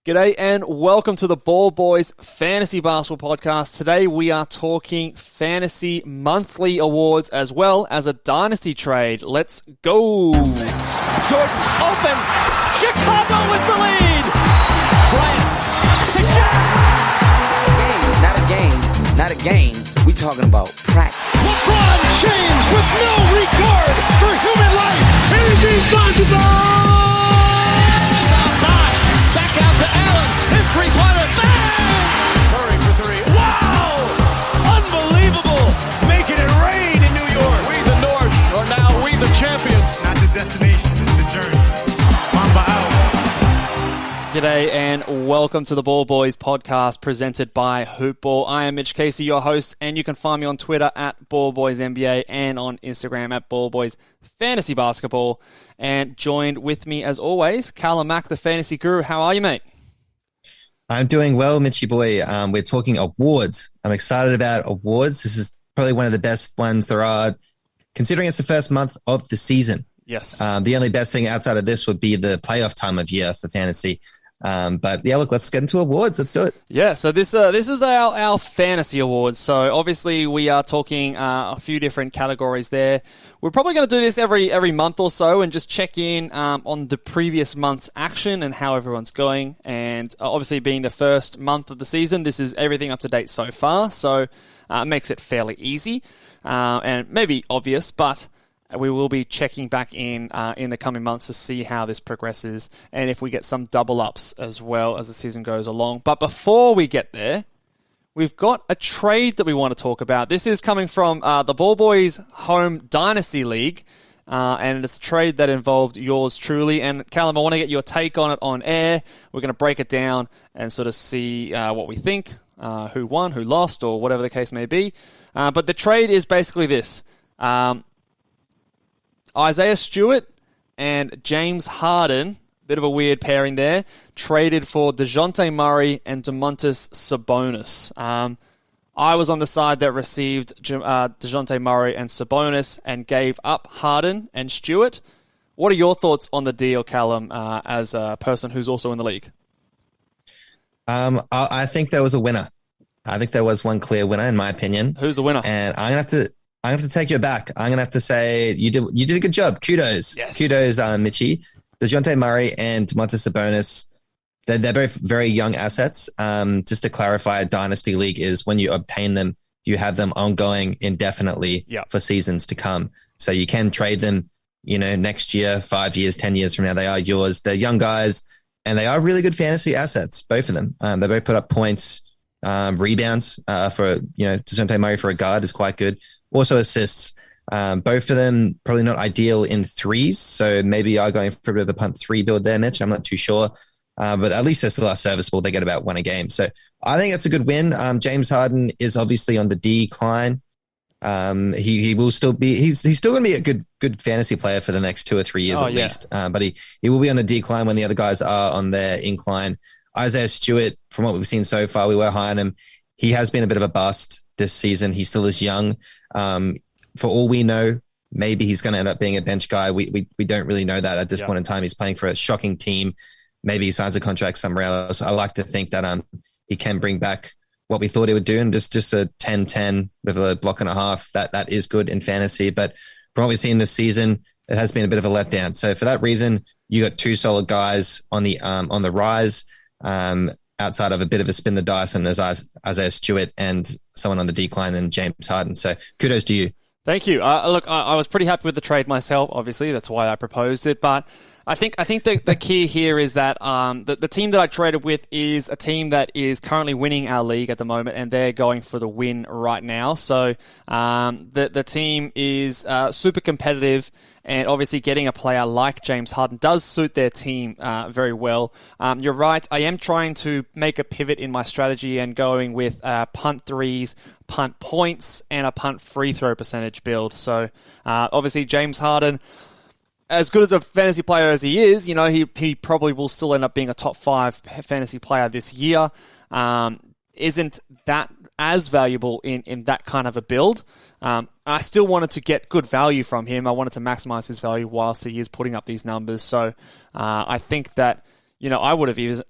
G'day and welcome to the Ball Boys Fantasy Basketball Podcast. Today we are talking fantasy monthly awards as well as a dynasty trade. Let's go! Jordan open. Chicago with the lead. Bryant to Shaq. Not a game. We talking about practice. LeBron James with no regard for human life. Anything's possible. Back out to Allen. His three-pointer. Bang! Curry for three. Wow! Unbelievable. Making it rain in New York. We the North are now we the champions. Not the destination, it's the journey. Mamba out. G'day and welcome to the Ball Boys Podcast presented by Hoopball. I am Mitch Casey, your host, and you can find me on Twitter at BallBoysNBA and on Instagram at BallBoysFantasyBasketball. And joined with me, as always, Callum Mack, the fantasy guru. How are you, mate? I'm doing well, Mitchy boy. We're talking awards. I'm excited about awards. This is probably one of the best ones there are, considering it's the first month of the season. Yes. The only best thing outside of this would be the playoff time of year for fantasy. But yeah, look, let's get into awards. Let's do it. Yeah, so this is our fantasy awards. So obviously we are talking a few different categories there. We're probably going to do this every month or so and just check in on the previous month's action and how everyone's going. And obviously being the first month of the season, this is everything up to date so far. So it makes it fairly easy and maybe obvious, but we will be checking back in the coming months to see how this progresses and if we get some double ups as well as the season goes along. But before we get there, we've got a trade that we want to talk about. This is coming from the Ball Boys Home Dynasty League, and it's a trade that involved yours truly. And Callum, I want to get your take on it on air. We're going to break it down and sort of see what we think, who won, who lost, or whatever the case may be. But the trade is basically this. Isaiah Stewart and James Harden, bit of a weird pairing there, traded for DeJounte Murray and Domantas Sabonis. I was on the side that received DeJounte Murray and Sabonis and gave up Harden and Stewart. What are your thoughts on the deal, Callum, as a person who's also in the league? I think there was a winner. I think there was one clear winner, in my opinion. Who's the winner? And I'm gonna have to take you back. I'm gonna have to say you did a good job. Kudos. Yes. Kudos, Mitchie. DeJounte Murray and Domantas Sabonis, they're both very young assets. Just to clarify, a dynasty league is when you obtain them, you have them ongoing indefinitely for seasons to come. So you can trade them, next year, 5 years, 10 years from now, they are yours. They're young guys and they are really good fantasy assets, both of them. They both put up points, rebounds, for, DeJounte Murray for a guard is quite good. Also assists. Both of them probably not ideal in threes, so maybe are going for a bit of a punt three build there, Mitch. I'm not too sure, but at least they still are serviceable. They get about one a game, so I think it's a good win. James Harden is obviously on the decline. He will still be. He's still going to be a good fantasy player for the next 2 or 3 years at least. But he will be on the decline when the other guys are on their incline. Isaiah Stewart, from what we've seen so far, we were high on him. He has been a bit of a bust this season. He still is young. For all we know, maybe he's going to end up being a bench guy. We don't really know that at this point in time. He's playing for a shocking team. Maybe he signs a contract somewhere else. I like to think that he can bring back what we thought he would do, and just a 10-10 with a block and a half. That is good in fantasy. But from what we've seen this season, it has been a bit of a letdown. So for that reason, you got two solid guys on the rise. Outside of a bit of a spin the dice on Isaiah Stewart and someone on the decline and James Harden. So kudos to you. Thank you. Look, I was pretty happy with the trade myself, obviously. That's why I proposed it. But I think the key here is that the team that I traded with is a team that is currently winning our league at the moment, and they're going for the win right now. So the team is super competitive, and obviously getting a player like James Harden does suit their team very well. You're right. I am trying to make a pivot in my strategy and going with punt threes, punt points, and a punt free throw percentage build. So obviously James Harden, as good as a fantasy player as he is, he probably will still end up being a top 5 fantasy player this year. Isn't that as valuable in that kind of a build? I still wanted to get good value from him. I wanted to maximize his value whilst he is putting up these numbers. So I think that I would have used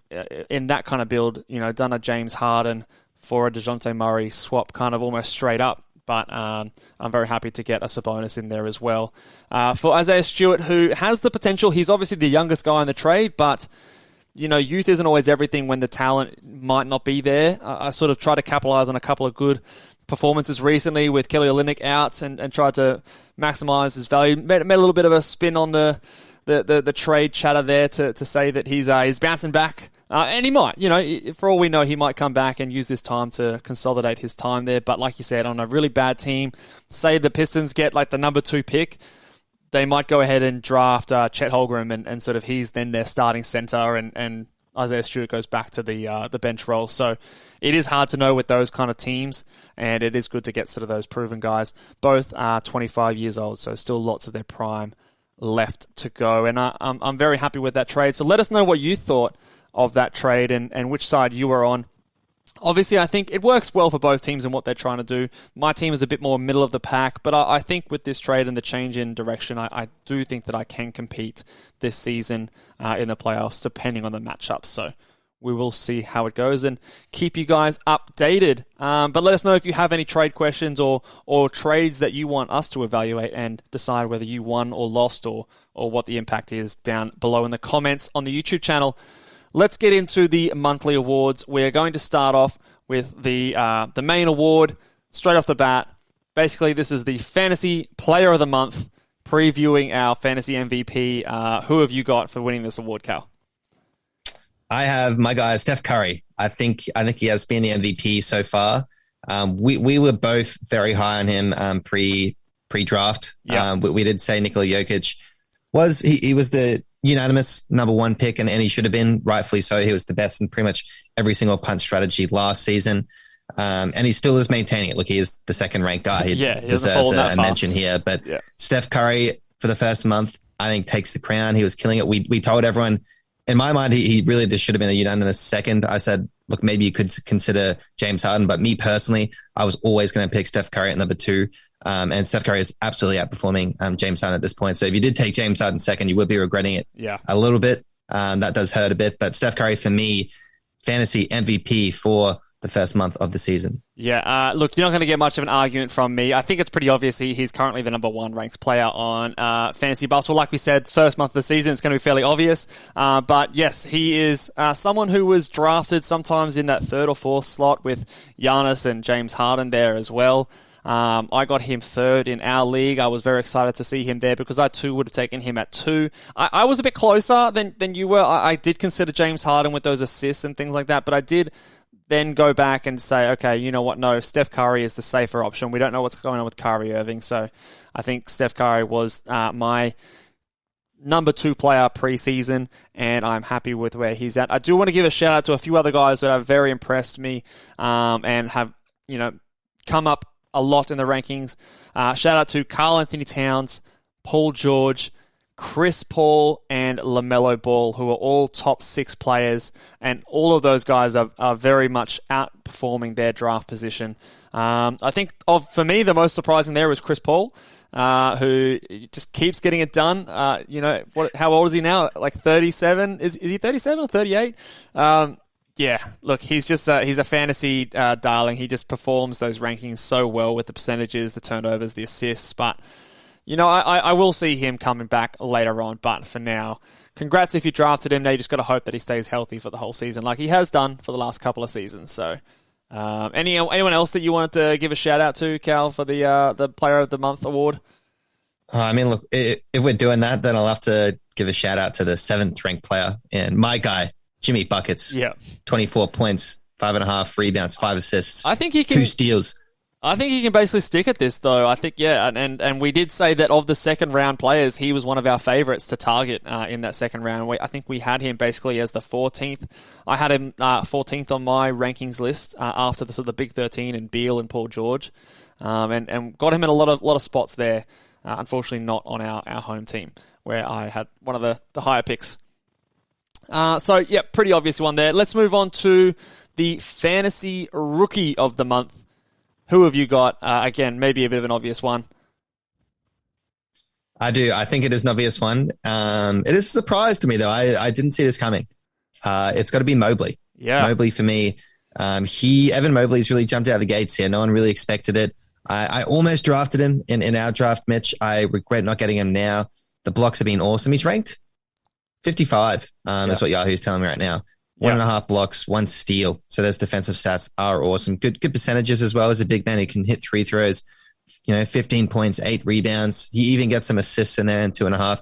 in that kind of build, done a James Harden for a DeJounte Murray swap kind of almost straight up. But I'm very happy to get a Sabonis in there as well. For Isaiah Stewart, who has the potential, he's obviously the youngest guy in the trade, but youth isn't always everything when the talent might not be there. I sort of try to capitalize on a couple of good performances recently with Kelly Olynyk out and tried to maximize his value. Made a little bit of a spin on the trade chatter there to say that he's bouncing back. And he might, for all we know, he might come back and use this time to consolidate his time there. But like you said, on a really bad team, say the Pistons get like the number 2 pick, they might go ahead and draft Chet Holmgren and sort of he's then their starting center and Isaiah Stewart goes back to the bench role. So it is hard to know with those kind of teams, and it is good to get sort of those proven guys. Both are 25 years old, so still lots of their prime left to go. And I'm very happy with that trade. So let us know what you thought of that trade and which side you were on. Obviously, I think it works well for both teams and what they're trying to do. My team is a bit more middle of the pack, but I think with this trade and the change in direction, I do think that I can compete this season in the playoffs, depending on the matchups. So we will see how it goes and keep you guys updated. But let us know if you have any trade questions or trades that you want us to evaluate and decide whether you won or lost or what the impact is down below in the comments on the YouTube channel. Let's get into the monthly awards. We're going to start off with the main award straight off the bat. Basically, this is the Fantasy Player of the Month, previewing our Fantasy MVP. Who have you got for winning this award, Cal? I have my guy, Steph Curry. I think he has been the MVP so far. We were both very high on him pre-draft. Yeah. We did say Nikola Jokic was the unanimous number 1 pick, and he should have been, rightfully so. He was the best in pretty much every single punt strategy last season. And he still is maintaining it. Look, he is the second-ranked guy. He deserves a mention here. But Steph Curry, for the first month, I think takes the crown. He was killing it. We told everyone, in my mind, he really just should have been a unanimous second. I said, look, maybe you could consider James Harden. But me personally, I was always going to pick Steph Curry at number 2. And Steph Curry is absolutely outperforming James Harden at this point. So if you did take James Harden second, you would be regretting it a little bit. That does hurt a bit. But Steph Curry, for me, fantasy MVP for the first month of the season. Yeah, look, you're not going to get much of an argument from me. I think it's pretty obvious he's currently the number 1 ranked player on Fantasy Basketball. Like we said, first month of the season, it's going to be fairly obvious. But yes, he is someone who was drafted sometimes in that 3rd or 4th slot with Giannis and James Harden there as well. I got him 3rd in our league. I was very excited to see him there because I too would have taken him at 2. I was a bit closer than you were. I did consider James Harden with those assists and things like that, but I did then go back and say, okay, you know what? No, Steph Curry is the safer option. We don't know what's going on with Kyrie Irving, so I think Steph Curry was my number 2 player preseason, and I'm happy with where he's at. I do want to give a shout out to a few other guys that have very impressed me and have come up a lot in the rankings. Shout out to Karl Anthony Towns, Paul George, Chris Paul, and LaMelo Ball, who are all top 6 players, and all of those guys are very much outperforming their draft position. I think for me, the most surprising there was Chris Paul, who just keeps getting it done. How old is he now? Like 37? Is he 37 or 38? Yeah, look, he's a fantasy darling. He just performs those rankings so well with the percentages, the turnovers, the assists. But, I will see him coming back later on. But for now, congrats if you drafted him. Now you just got to hope that he stays healthy for the whole season like he has done for the last couple of seasons. So anyone else that you wanted to give a shout out to, Cal, for the Player of the Month award? Look, if we're doing that, then I'll have to give a shout out to the 7th ranked player and my guy, Jimmy Buckets. Yeah. 24 points, 5.5 rebounds, 5 assists. I think he can 2 steals. I think he can basically stick at this, though. I think, and we did say that of the second round players, he was one of our favorites to target in that second round. I think we had him basically as the 14th. I had him 14th on my rankings list after the sort of the big 13 and Beal and Paul George, and got him in a lot of spots there. Unfortunately, not on our home team where I had one of the higher picks. Pretty obvious one there. Let's move on to the Fantasy Rookie of the Month. Who have you got? Again, maybe a bit of an obvious one. I do. I think it is an obvious one. It is a surprise to me, though. I didn't see this coming. it's got to be Mobley. Yeah. Mobley for me. Evan Mobley's really jumped out of the gates here. No one really expected it. I almost drafted him in our draft, Mitch. I regret not getting him now. The blocks have been awesome. He's ranked 55, is what Yahoo's telling me right now. 1.5 blocks, 1 steal. So those defensive stats are awesome. Good percentages as well as a big man who can hit 3 throws. 15 points, 8 rebounds. He even gets some assists in there and 2.5.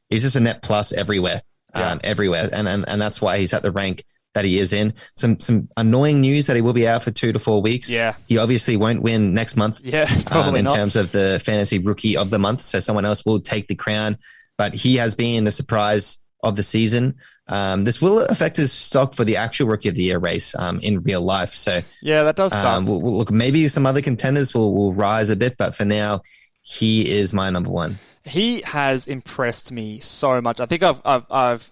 He's just a net plus everywhere, everywhere. And that's why he's at the rank that he is in. Some annoying news that he will be out for 2 to 4 weeks. Yeah. He obviously won't win next month. Yeah, probably in not. terms of the fantasy rookie of the month. So someone else will take the crown, but he has been the surprise of the season. This will affect his stock for the actual rookie of the year race in real life. So yeah, that does suck. Look, maybe some other contenders will rise a bit, but for now, he is my number one. He has impressed me so much. I think I've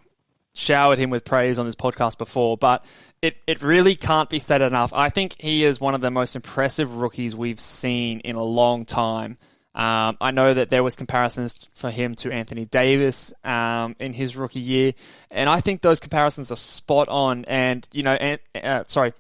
showered him with praise on this podcast before, but it really can't be said enough. I think he is one of the most impressive rookies we've seen in a long time. I know that there was comparisons for him to Anthony Davis in his rookie year, and I think those comparisons are spot on. And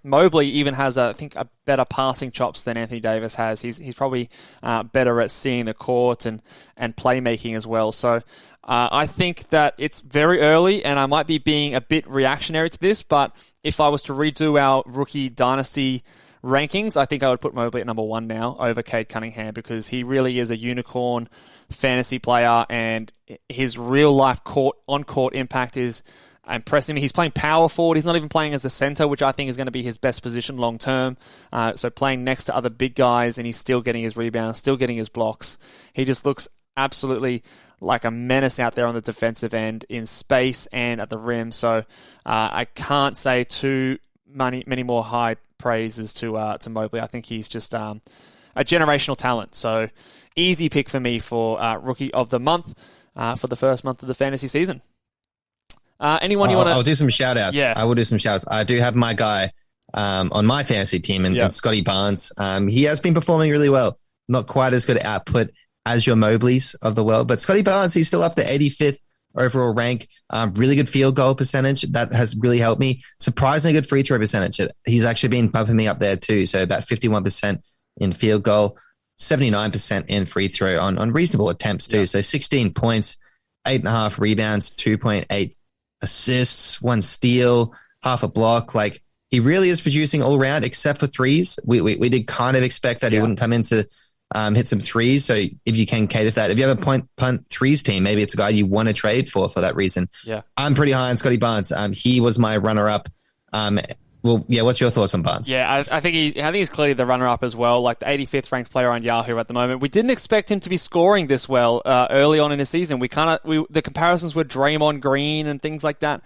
Mobley even has I think a better passing chops than Anthony Davis has. He's probably better at seeing the court and playmaking as well. So I think that it's very early, and I might be being a bit reactionary to this, but if I was to redo our rookie dynasty rankings, I think I would put Mobley at number 1 now over Cade Cunningham, because he really is a unicorn fantasy player, and his real life on-court impact is impressing me. He's playing power forward. He's not even playing as the center, which I think is going to be his best position long term. So playing next to other big guys, and he's still getting his rebounds, still getting his blocks. He just looks absolutely like a menace out there on the defensive end in space and at the rim. So I can't say too many more high praises to Mobley. I think he's just a generational talent. So easy pick for me for Rookie of the Month for the first month of the fantasy season. Anyone you want to... I'll do some shout-outs. Yeah. I will do some shout-outs. I do have my guy on my fantasy team, and Scotty Barnes. He has been performing really well. Not quite as good output as your Mobleys of the world, but Scotty Barnes, he's still up to 85th overall rank. Really good field goal percentage. That has really helped me. Surprisingly good free throw percentage. He's actually been bumping me up there too. So about 51% in field goal, 79% in free throw on reasonable attempts too. So 16 points, 8.5 rebounds, 2.8 assists, 1 steal, half a block. Like, he really is producing all around except for threes. We did kind of expect that he wouldn't come into hit some threes. So if you can cater for that, if you have a punt threes team, maybe it's a guy you want to trade for that reason. Yeah. I'm pretty high on Scotty Barnes. He was my runner up. What's your thoughts on Barnes? Yeah, I think he's clearly the runner-up as well, like the 85th ranked player on Yahoo at the moment. We didn't expect him to be scoring this well early on in his season. The comparisons were Draymond Green and things like that.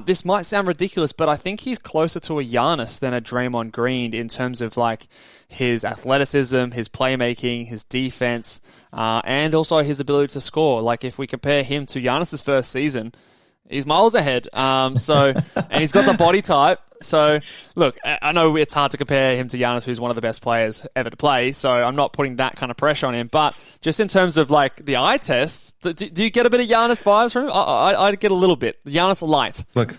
This might sound ridiculous, but I think he's closer to a Giannis than a Draymond Green in terms of like his athleticism, his playmaking, his defense, and also his ability to score. Like, if we compare him to Giannis's first season, he's miles ahead. And he's got the body type. So, look, I know it's hard to compare him to Giannis, who's one of the best players ever to play. So I'm not putting that kind of pressure on him. But just in terms of like the eye test, do you get a bit of Giannis vibes from him? I get a little bit. Giannis light. Look,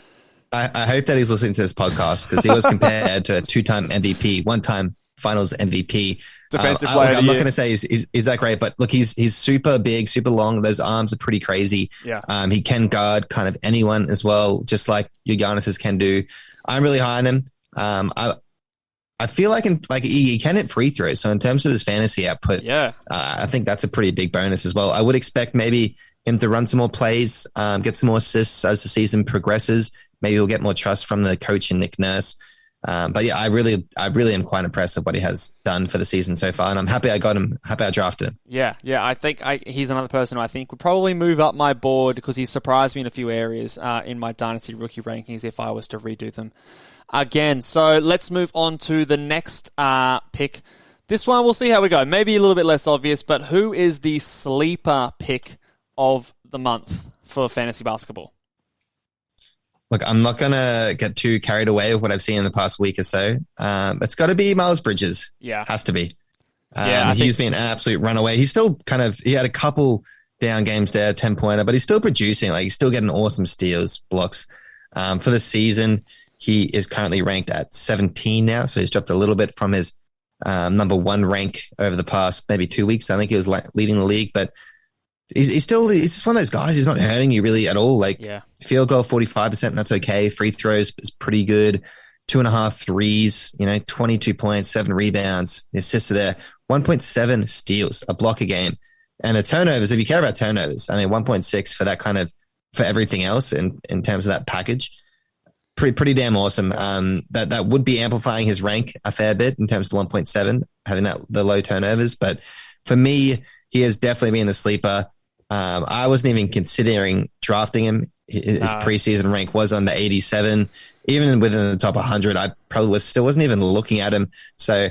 I hope that he's listening to this podcast, because he was compared to a 2-time MVP, 1-time Finals MVP. Defensive player. I'm not going to say he's that great, but look, he's super big, super long. Those arms are pretty crazy. Yeah. He can guard kind of anyone as well, just like your Giannis's can do. I'm really high on him. I feel like he can hit free throws. So in terms of his fantasy output, I think that's a pretty big bonus as well. I would expect maybe him to run some more plays, get some more assists as the season progresses. Maybe he'll get more trust from the coach and Nick Nurse. But yeah, I really am quite impressed with what he has done for the season so far, and I'm happy I got him. Happy I drafted him. Yeah. I think he's another person who I think would probably move up my board, because he surprised me in a few areas in my Dynasty rookie rankings if I was to redo them again. So let's move on to the next pick. This one, we'll see how we go. Maybe a little bit less obvious, but who is the sleeper pick of the month for fantasy basketball? Look, I'm not going to get too carried away with what I've seen in the past week or so. It's got to be Miles Bridges. Yeah. Has to be. He's been an absolute runaway. He's still he had a couple down games there, 10-pointer, but he's still producing. Like, he's still getting awesome steals, blocks. For the season, he is currently ranked at 17 now, so he's dropped a little bit from his number one rank over the past maybe 2 weeks. I think he was leading the league, but he's just one of those guys who's not hurting you really at all. Field goal 45%, that's okay. Free throws is pretty good. 2.5 threes, 22 points, 7 rebounds. The assists are there. 1.7 steals, a block a game. And the turnovers, if you care about turnovers, 1.6 for that for everything else in terms of that package. Pretty damn awesome. That would be amplifying his rank a fair bit in terms of 1.7, having the low turnovers. But for me, he has definitely been the sleeper. I wasn't even considering drafting him. His preseason rank was on the 87. Even within the top 100, I probably wasn't even looking at him. So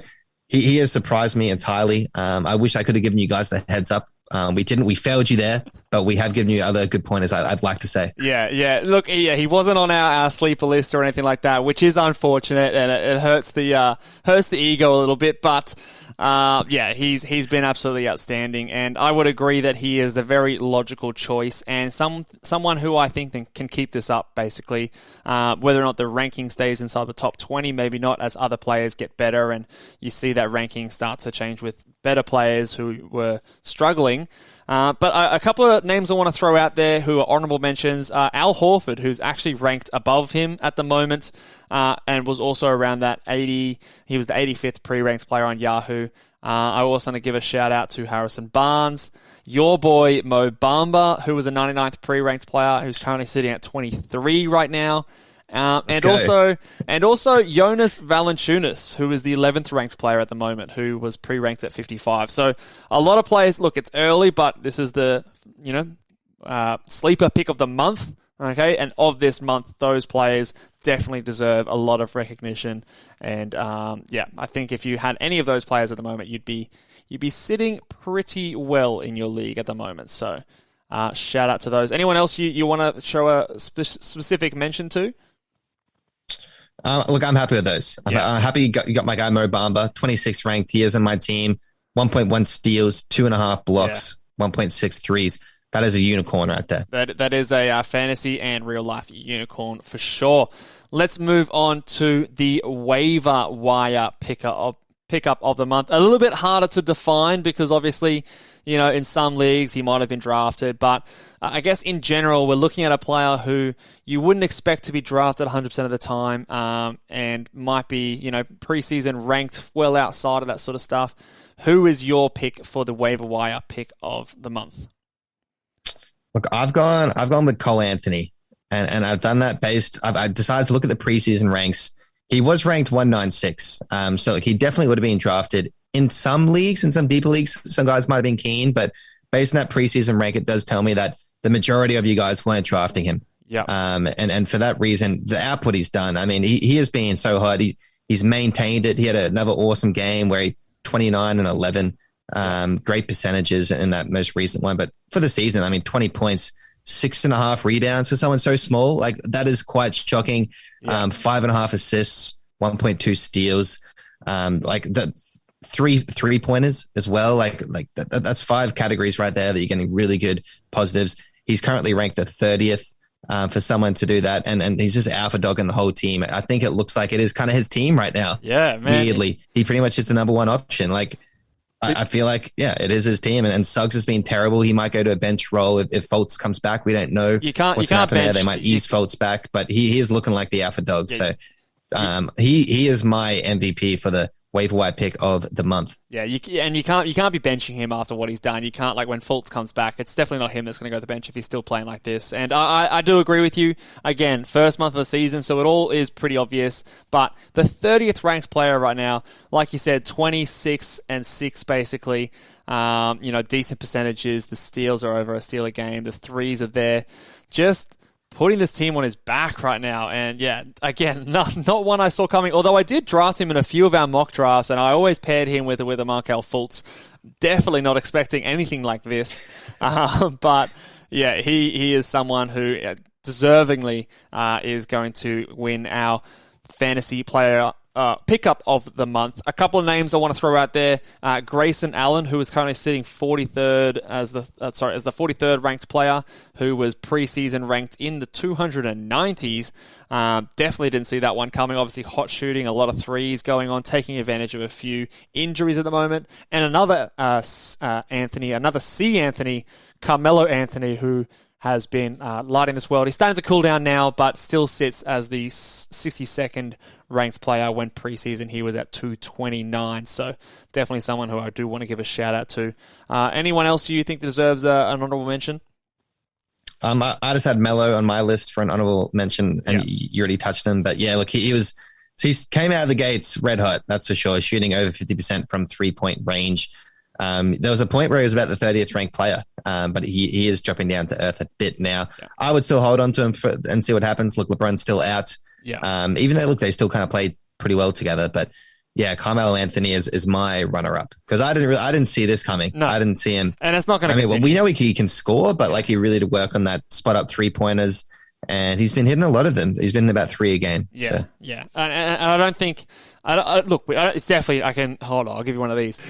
he has surprised me entirely. I wish I could have given you guys the heads up. We didn't. We failed you there, but we have given you other good pointers, I'd like to say. Yeah. Look, he wasn't on our sleeper list or anything like that, which is unfortunate, and it hurts the ego a little bit. But he's been absolutely outstanding, and I would agree that he is the very logical choice and someone who I think can keep this up. Basically, whether or not the ranking stays inside the top 20, maybe not, as other players get better, and you see that ranking starts to change with better players who were struggling. But a couple of names I want to throw out there who are honorable mentions. Al Horford, who's actually ranked above him at the moment, and was also around that 80. He was the 85th pre-ranked player on Yahoo. I also want to give a shout out to Harrison Barnes, your boy Mo Bamba, who was a 99th pre-ranked player, who's currently sitting at 23 right now. And also Jonas Valanciunas, who is the 11th ranked player at the moment, who was pre-ranked at 55. So a lot of players, look, it's early, but this is the, sleeper pick of the month. Okay. And of this month, those players definitely deserve a lot of recognition. And, I think if you had any of those players at the moment, you'd be sitting pretty well in your league at the moment. So, shout out to those. Anyone else you want to show a specific mention to? Look, I'm happy with those. I'm happy you got my guy Mo Bamba, 26th ranked. He is on my team. 1.1 steals, 2.5 blocks, 1.6 threes. That is a unicorn right there. That is a fantasy and real life unicorn for sure. Let's move on to the waiver wire pickup of the month. A little bit harder to define because obviously, in some leagues he might have been drafted, but I guess in general we're looking at a player who you wouldn't expect to be drafted 100% of the time, and might be, preseason ranked well outside of that sort of stuff. Who is your pick for the waiver wire pick of the month? Look, I've gone with Cole Anthony, and I've done that I decided to look at the preseason ranks. He was ranked 196, so he definitely would have been drafted in some leagues, in some deeper leagues. Some guys might have been keen, but based on that preseason rank, it does tell me that the majority of you guys weren't drafting him. Yeah. And for that reason, the output he's done, he has been so hard. He's maintained it. He had another awesome game where he 29 and 11. Great percentages in that most recent one. But for the season, 20 points, 6.5 rebounds for someone so small. Like, that is quite shocking. Yeah. 5.5 assists, 1.2 steals. The three pointers as well. That's 5 categories right there that you're getting really good positives. He's currently ranked the 30th. For someone to do that, and he's just alpha dog in the whole team. I think it looks like it is kind of his team right now. Yeah, man. Weirdly, he pretty much is the number one option. I feel like, it is his team, and Suggs has been terrible. He might go to a bench role if Fultz comes back. We don't know what's happening there. They might ease Fultz back, but he is looking like the alpha dog. Yeah, so he is my MVP for the waiver wire pick of the month. Yeah, you can't be benching him after what he's done. You can't, when Fultz comes back, it's definitely not him that's going to go to the bench if he's still playing like this. And I do agree with you. Again, first month of the season, so it all is pretty obvious. But the 30th ranked player right now, like you said, 26 and 6 basically. Decent percentages. The steals are over a steal a game. The threes are there. Just putting this team on his back right now. And yeah, again, not one I saw coming, although I did draft him in a few of our mock drafts, and I always paired him with a Markelle Fultz. Definitely not expecting anything like this. But yeah, he is someone who deservingly is going to win our fantasy player pickup of the month. A couple of names I want to throw out there. Grayson Allen, who is currently sitting 43rd as the 43rd ranked player, who was preseason ranked in the 290s. Definitely didn't see that one coming. Obviously, hot shooting, a lot of threes going on, taking advantage of a few injuries at the moment. And another C. Anthony, Carmelo Anthony, who has been lighting this world. He's starting to cool down now, but still sits as the 62nd ranked player when preseason he was at 229. So definitely someone who I do want to give a shout out to. Anyone else you think deserves an honorable mention? I just had Melo on my list for an honorable mention, and you already touched him. But yeah, look, he came out of the gates red hot, that's for sure, shooting over 50% from 3-point range. There was a point where he was about the 30th ranked player, but he is dropping down to earth a bit now. Yeah. I would still hold on to him and see what happens. Look, LeBron's still out. Yeah. Even though, look, they still kind of played pretty well together. But yeah, Carmelo Anthony is my runner-up because I didn't see this coming. No. I didn't see him. And it's not going to continue. Well, we know he can score, but like he really did work on that spot-up three-pointers. And he's been hitting a lot of them. He's been about 3 a game. Yeah, so. yeah. And I don't think... look, it's definitely... I can... Hold on, I'll give you one of these.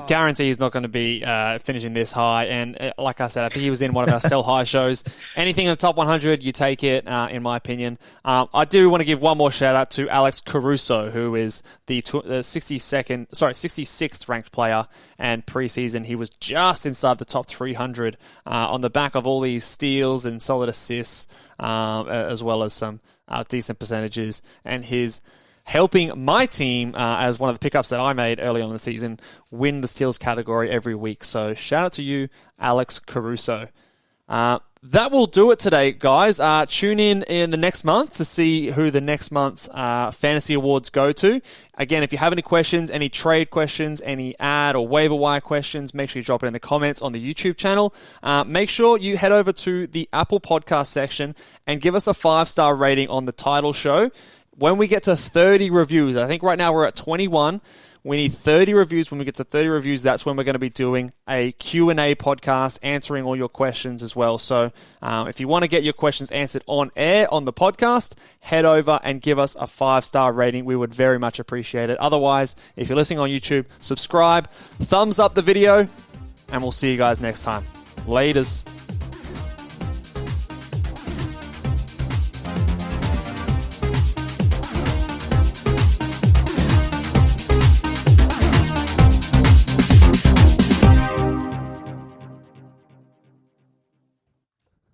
Guarantee he's not going to be finishing this high. And like I said, I think he was in one of our sell high shows. Anything in the top 100, you take it, in my opinion. I do want to give one more shout out to Alex Caruso, who is the 66th ranked player. And preseason, he was just inside the top 300 on the back of all these steals and solid assists, as well as some decent percentages. And his helping my team as one of the pickups that I made early on in the season win the steals category every week. So shout out to you, Alex Caruso. That will do it today, guys. Tune in the next month to see who the next month's fantasy awards go to. Again, if you have any questions, any trade questions, any ad or waiver wire questions, make sure you drop it in the comments on the YouTube channel. Make sure you head over to the Apple Podcast section and give us a 5-star rating on the title show. When we get to 30 reviews, I think right now we're at 21. We need 30 reviews. When we get to 30 reviews, that's when we're going to be doing a Q&A podcast, answering all your questions as well. So if you want to get your questions answered on air on the podcast, head over and give us a 5-star rating. We would very much appreciate it. Otherwise, if you're listening on YouTube, subscribe, thumbs up the video, and we'll see you guys next time. Laters.